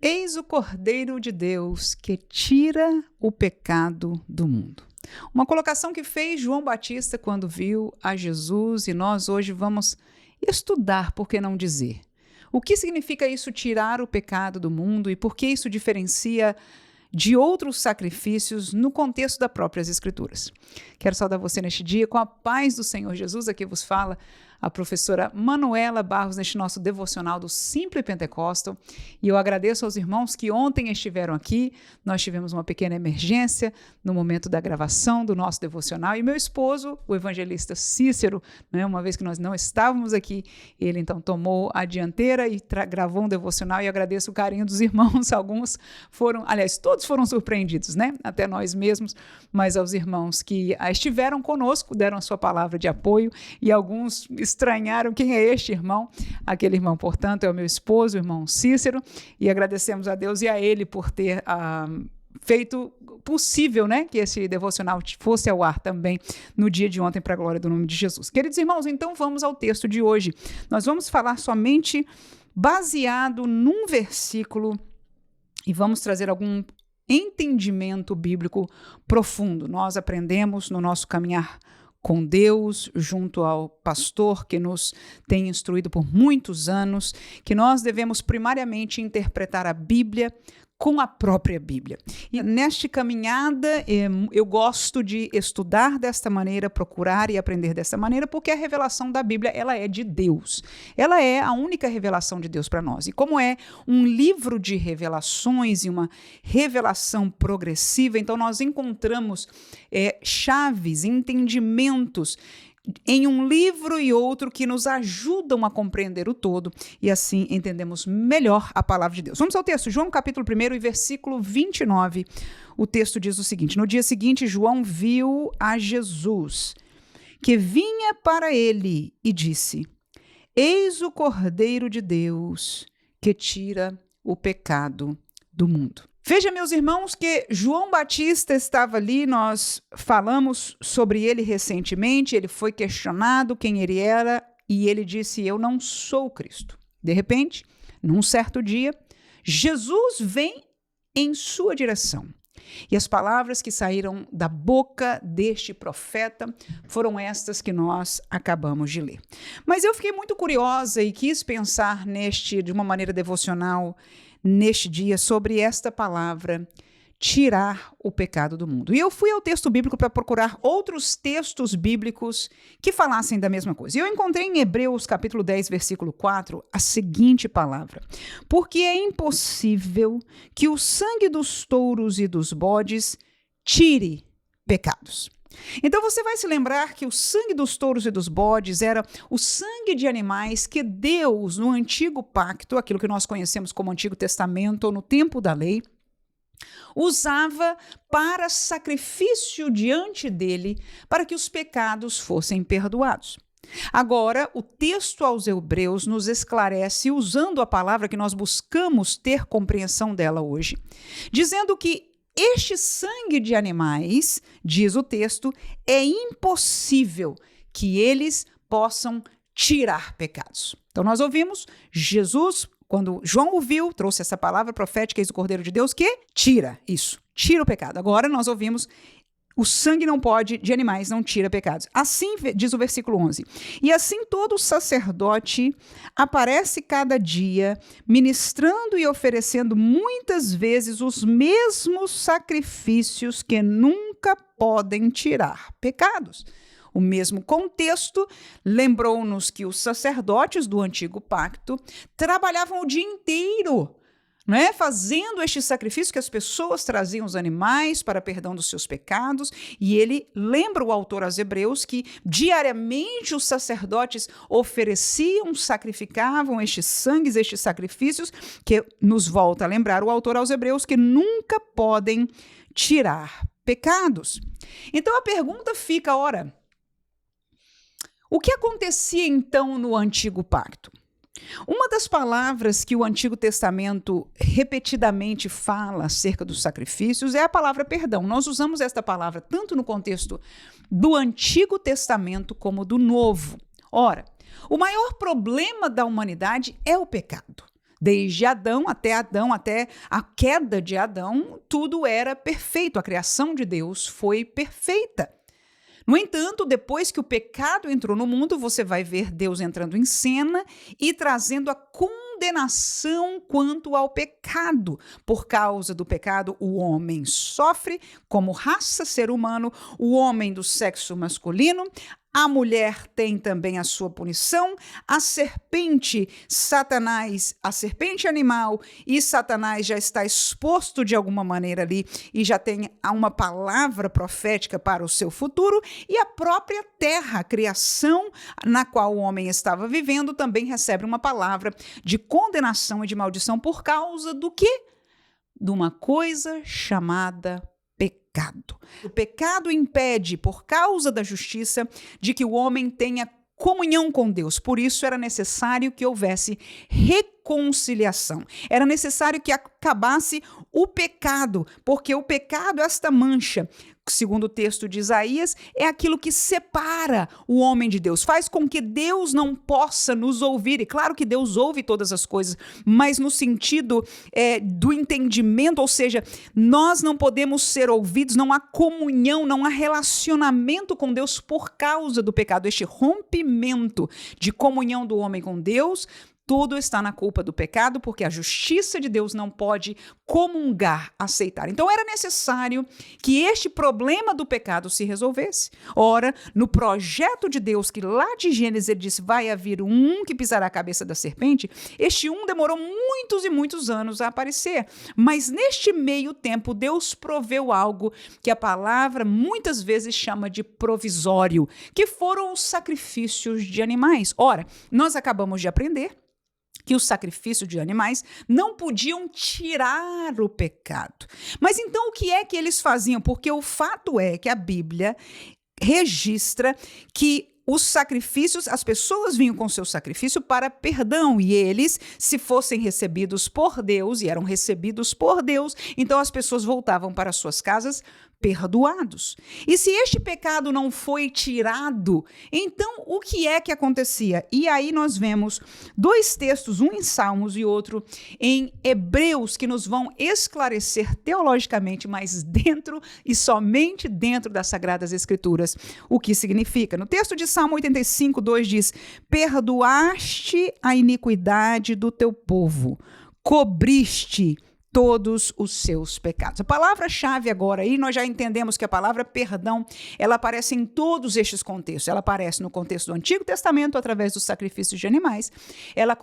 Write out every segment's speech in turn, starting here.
Eis o Cordeiro de Deus que tira o pecado do mundo. Uma colocação que fez João Batista quando viu a Jesus, e nós hoje vamos estudar, por que não dizer? O que significa isso, tirar o pecado do mundo, e por que isso diferencia de outros sacrifícios no contexto das próprias Escrituras. Quero saudar você neste dia com a paz do Senhor Jesus. Aqui vos fala a professora Manuela Barros neste nosso devocional do Simple Pentecostal, e eu agradeço aos irmãos que ontem estiveram aqui. Nós tivemos uma pequena emergência no momento da gravação do nosso devocional, e meu esposo, o evangelista Cícero, uma vez que nós não estávamos aqui, ele então tomou a dianteira e gravou um devocional, e agradeço o carinho dos irmãos. Alguns foram, aliás, todos foram surpreendidos, até nós mesmos, mas aos irmãos que estiveram conosco, deram a sua palavra de apoio, e alguns estranharam quem é este irmão. Aquele irmão, portanto, é o meu esposo, o irmão Cícero, e agradecemos a Deus e a ele por ter feito possível, que esse devocional fosse ao ar também no dia de ontem, para a glória do nome de Jesus. Queridos irmãos, então vamos ao texto de hoje. Nós vamos falar somente baseado num versículo e vamos trazer algum entendimento bíblico profundo. Nós aprendemos no nosso caminhar com Deus, junto ao pastor que nos tem instruído por muitos anos, que nós devemos primariamente interpretar a Bíblia com a própria Bíblia. E nesta caminhada, eu gosto de estudar desta maneira, procurar e aprender desta maneira, porque a revelação da Bíblia, ela é de Deus. Ela é a única revelação de Deus para nós. E como é um livro de revelações e uma revelação progressiva, então nós encontramos chaves, entendimentos em um livro e outro que nos ajudam a compreender o todo, e assim entendemos melhor a palavra de Deus. Vamos ao texto, João capítulo 1 e versículo 29. O texto diz o seguinte: no dia seguinte, João viu a Jesus, que vinha para ele, e disse: Eis o Cordeiro de Deus, que tira o pecado do mundo. Veja, meus irmãos, que João Batista estava ali, nós falamos sobre ele recentemente, ele foi questionado quem ele era, e ele disse: eu não sou o Cristo. De repente, num certo dia, Jesus vem em sua direção. E as palavras que saíram da boca deste profeta foram estas que nós acabamos de ler. Mas eu fiquei muito curiosa e quis pensar de uma maneira devocional, neste dia, sobre esta palavra, tirar o pecado do mundo. E eu fui ao texto bíblico para procurar outros textos bíblicos que falassem da mesma coisa. E eu encontrei em Hebreus capítulo 10, versículo 4, a seguinte palavra: porque é impossível que o sangue dos touros e dos bodes tire pecados. Então você vai se lembrar que o sangue dos touros e dos bodes era o sangue de animais que Deus, no Antigo Pacto, aquilo que nós conhecemos como Antigo Testamento, ou no tempo da lei, usava para sacrifício diante dele, para que os pecados fossem perdoados. Agora, o texto aos Hebreus nos esclarece, usando a palavra que nós buscamos ter compreensão dela hoje, dizendo que este sangue de animais, diz o texto, é impossível que eles possam tirar pecados. Então nós ouvimos Jesus, quando João ouviu, trouxe essa palavra profética, eis o Cordeiro de Deus, que tira o pecado. Agora nós ouvimos: o sangue de animais não tira pecados. Assim, diz o versículo 11, e assim todo sacerdote aparece cada dia, ministrando e oferecendo muitas vezes os mesmos sacrifícios que nunca podem tirar pecados. O mesmo contexto lembrou-nos que os sacerdotes do Antigo Pacto trabalhavam o dia inteiro, fazendo este sacrifício, que as pessoas traziam os animais para perdão dos seus pecados, e ele lembra, o autor aos Hebreus, que diariamente os sacerdotes ofereciam, sacrificavam estes sangues, estes sacrifícios, que nos volta a lembrar o autor aos Hebreus, que nunca podem tirar pecados. Então a pergunta fica, ora, o que acontecia então no Antigo Pacto? Uma das palavras que o Antigo Testamento repetidamente fala acerca dos sacrifícios é a palavra perdão. Nós usamos esta palavra tanto no contexto do Antigo Testamento como do Novo. Ora, o maior problema da humanidade é o pecado. Desde Adão, até a queda de Adão, tudo era perfeito. A criação de Deus foi perfeita. No entanto, depois que o pecado entrou no mundo, você vai ver Deus entrando em cena e trazendo a condenação quanto ao pecado. Por causa do pecado, o homem sofre como raça, ser humano, o homem do sexo masculino. A mulher tem também a sua punição, a serpente, Satanás, a serpente animal e Satanás já está exposto de alguma maneira ali e já tem uma palavra profética para o seu futuro, e a própria terra, a criação na qual o homem estava vivendo, também recebe uma palavra de condenação e de maldição por causa do quê? De uma coisa chamada pecado. O pecado impede, por causa da justiça, de que o homem tenha comunhão com Deus. Por isso era necessário que houvesse reconciliação. Era necessário que acabasse o pecado, porque o pecado, esta mancha, segundo o texto de Isaías, é aquilo que separa o homem de Deus, faz com que Deus não possa nos ouvir. E claro que Deus ouve todas as coisas, mas no sentido do entendimento, ou seja, nós não podemos ser ouvidos, não há comunhão, não há relacionamento com Deus por causa do pecado. Este rompimento de comunhão do homem com Deus, tudo está na culpa do pecado, porque a justiça de Deus não pode comungar, aceitar. Então era necessário que este problema do pecado se resolvesse. Ora, no projeto de Deus, que lá de Gênesis ele disse, vai haver um que pisará a cabeça da serpente, este um demorou muitos e muitos anos a aparecer. Mas neste meio tempo, Deus proveu algo que a palavra muitas vezes chama de provisório, que foram os sacrifícios de animais. Ora, nós acabamos de aprender que os sacrifícios de animais não podiam tirar o pecado. Mas então o que é que eles faziam? Porque o fato é que a Bíblia registra que os sacrifícios, as pessoas vinham com seu sacrifício para perdão, e eles, se fossem recebidos por Deus, e eram recebidos por Deus, então as pessoas voltavam para suas casas perdoados. E se este pecado não foi tirado, então o que é que acontecia? E aí nós vemos dois textos, um em Salmos e outro em Hebreus, que nos vão esclarecer teologicamente, mas dentro e somente dentro das Sagradas Escrituras, o que significa. No texto de Salmo 85, 2 diz, perdoaste a iniquidade do teu povo, cobriste todos os seus pecados. A palavra-chave agora aí, nós já entendemos que a palavra perdão, ela aparece em todos estes contextos. Ela aparece no contexto do Antigo Testamento, através dos sacrifícios de animais. Ela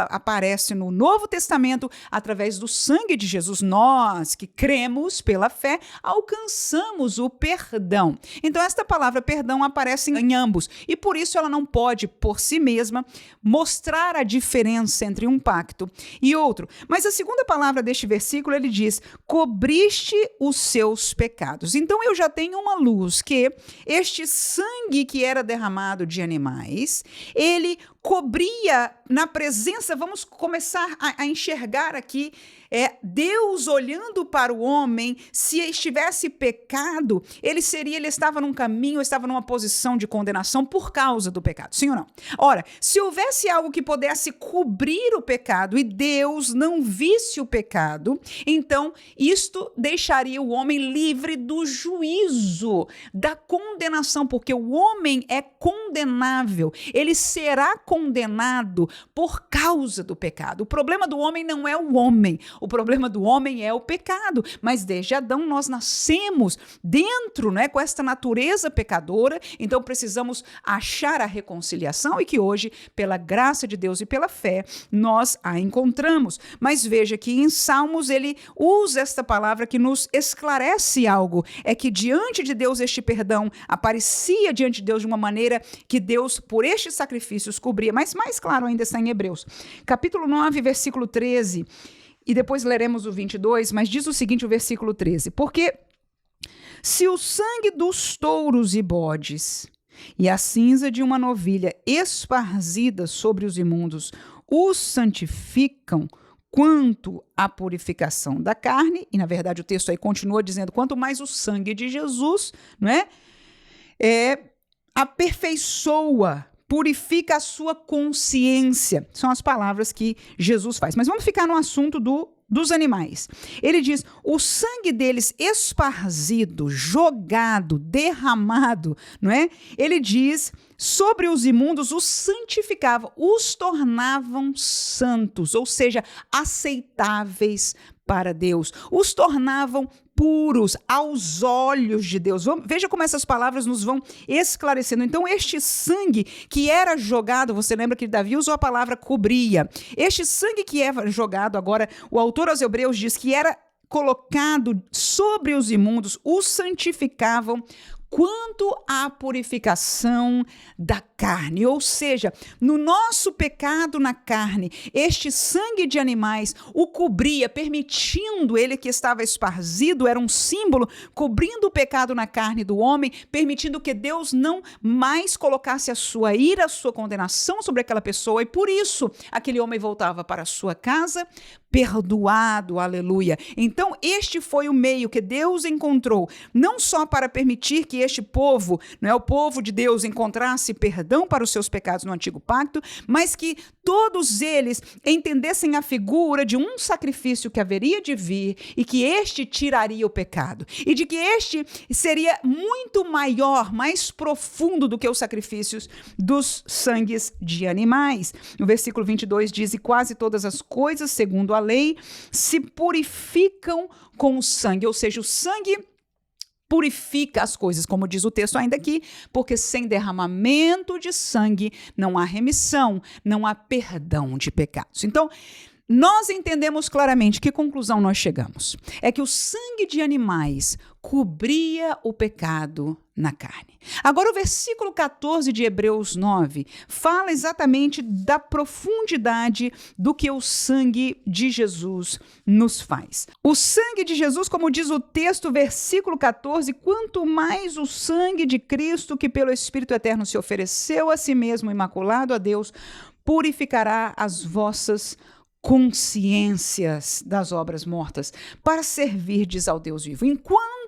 aparece no Novo Testamento, através do sangue de Jesus. Nós, que cremos pela fé, alcançamos o perdão. Então, esta palavra perdão aparece em ambos. E por isso ela não pode, por si mesma, mostrar a diferença entre um pacto e outro. Mas a segunda palavra deste versículo, ele diz, cobriste os seus pecados. Então eu já tenho uma luz que este sangue que era derramado de animais, ele cobria na presença, vamos começar a enxergar aqui, Deus olhando para o homem, se estivesse pecado, ele estava num caminho, estava numa posição de condenação por causa do pecado, sim ou não? Ora, se houvesse algo que pudesse cobrir o pecado e Deus não visse o pecado, então isto deixaria o homem livre do juízo, da condenação, porque o homem é condenável, ele será condenado por causa do pecado. O problema do homem não é o homem, o problema do homem é o pecado, mas desde Adão nós nascemos dentro, com esta natureza pecadora, então precisamos achar a reconciliação e que hoje, pela graça de Deus e pela fé, nós a encontramos. Mas veja que em Salmos ele usa esta palavra que nos esclarece algo, é que diante de Deus este perdão aparecia diante de Deus de uma maneira que Deus, por estes sacrifícios, cobria, mas mais claro ainda está em Hebreus, capítulo 9, versículo 13, e depois leremos o 22, mas diz o seguinte, o versículo 13, porque se o sangue dos touros e bodes e a cinza de uma novilha esparzida sobre os imundos os santificam quanto à purificação da carne, e na verdade o texto aí continua dizendo, quanto mais o sangue de Jesus, aperfeiçoa purifica a sua consciência. São as palavras que Jesus faz. Mas vamos ficar no assunto dos animais. Ele diz, o sangue deles esparzido, jogado, derramado, não é? Ele diz, sobre os imundos os santificava, os tornavam santos, ou seja, aceitáveis para Deus, os tornavam puros aos olhos de Deus. Veja como essas palavras nos vão esclarecendo. Então, este sangue que era jogado, você lembra que Davi usou a palavra cobria. Este sangue que era jogado, agora o autor aos Hebreus diz que era colocado sobre os imundos, os santificavam quanto à purificação da carne, ou seja, no nosso pecado na carne, este sangue de animais o cobria, permitindo ele que estava esparzido, era um símbolo, cobrindo o pecado na carne do homem, permitindo que Deus não mais colocasse a sua ira, a sua condenação sobre aquela pessoa, e por isso aquele homem voltava para a sua casa perdoado, aleluia. Então, este foi o meio que Deus encontrou, não só para permitir que este povo, não é o povo de Deus, encontrasse perdão para os seus pecados no Antigo Pacto, mas que todos eles entendessem a figura de um sacrifício que haveria de vir e que este tiraria o pecado, e de que este seria muito maior, mais profundo do que os sacrifícios dos sangues de animais. No versículo 22 diz, e quase todas as coisas, segundo a lei, se purificam com o sangue, ou seja, o sangue purifica as coisas, como diz o texto ainda aqui, porque sem derramamento de sangue não há remissão, não há perdão de pecados. Então, nós entendemos claramente que conclusão nós chegamos. É que o sangue de animais cobria o pecado na carne. Agora, o versículo 14 de Hebreus 9 fala exatamente da profundidade do que o sangue de Jesus nos faz. O sangue de Jesus, como diz o texto, versículo 14, quanto mais o sangue de Cristo, que pelo Espírito Eterno se ofereceu a si mesmo imaculado a Deus, purificará as vossas consciências das obras mortas, para servirdes ao Deus vivo. Enquanto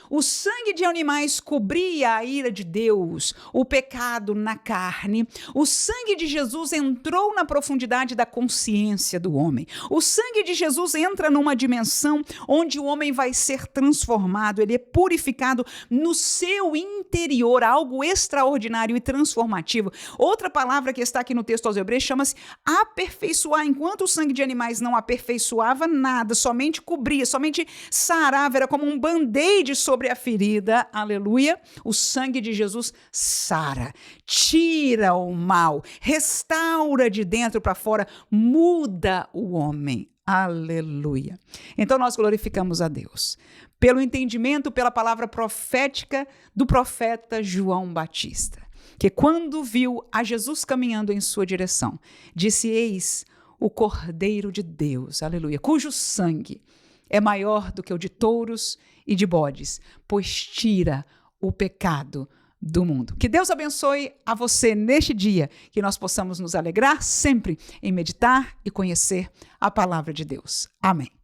o sangue de animais cobria a ira de Deus, o pecado na carne, o sangue de Jesus entrou na profundidade da consciência do homem. O sangue de Jesus entra numa dimensão onde o homem vai ser transformado, ele é purificado no seu interior, algo extraordinário e transformativo. Outra palavra que está aqui no texto aos Hebreus chama-se aperfeiçoar. Enquanto o sangue de animais não aperfeiçoava nada, somente cobria, somente sarava, era como um band-aid sobre a ferida, aleluia, o sangue de Jesus sara, tira o mal, restaura de dentro para fora, muda o homem, aleluia. Então nós glorificamos a Deus pelo entendimento, pela palavra profética do profeta João Batista, que quando viu a Jesus caminhando em sua direção, disse, eis o Cordeiro de Deus, aleluia, cujo sangue é maior do que o de touros e de bodes, pois tira o pecado do mundo. Que Deus abençoe a você neste dia, que nós possamos nos alegrar sempre em meditar e conhecer a palavra de Deus. Amém.